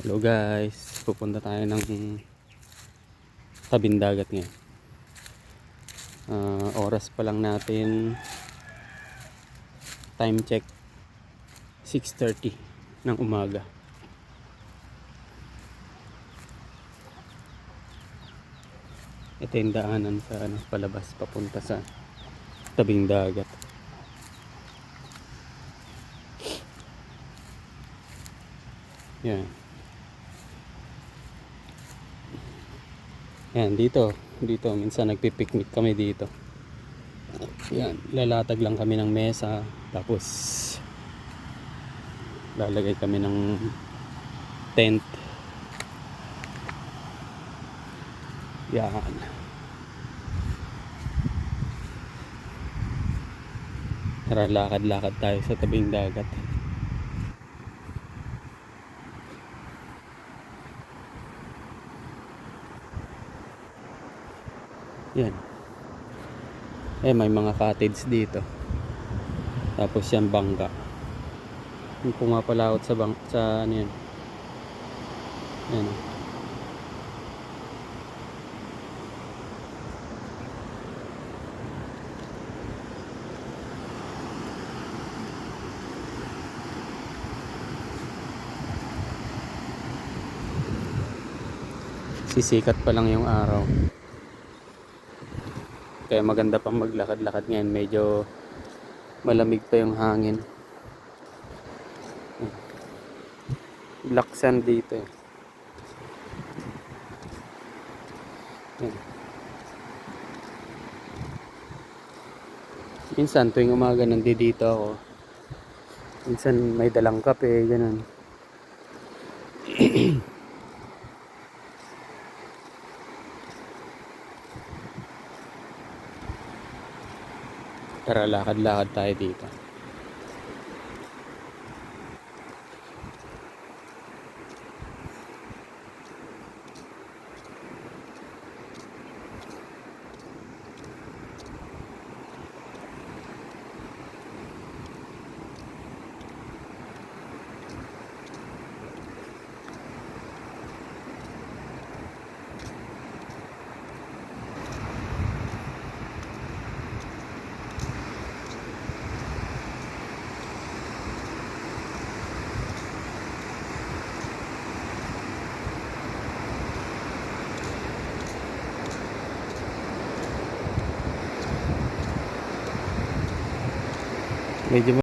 Hello guys, pupunta tayo ng tabing dagat ngayon. Oras pa lang natin, time check 6:30 ng umaga. Ito yung daanan sa palabas papunta sa tabing dagat. Yan. Yan, dito minsan nagpipiknik kami dito. Yan, lalatag lang kami ng mesa, tapos lalagay kami ng tent. Yan. Tara, lakad-lakad tayo sa tabing dagat. Yan. May mga cottage dito. Tapos yan, bangka. Yung pumapalawot sa ano yan. Yan. Sisikat pa lang yung araw. Kaya maganda pang maglakad-lakad ngayon. Medyo malamig pa yung hangin. Black sand dito eh. Yan. Minsan tuwing umaga nandito ako. Minsan may dalang kape, ganun. Tara, lakad-lakad tayo dito. Medyo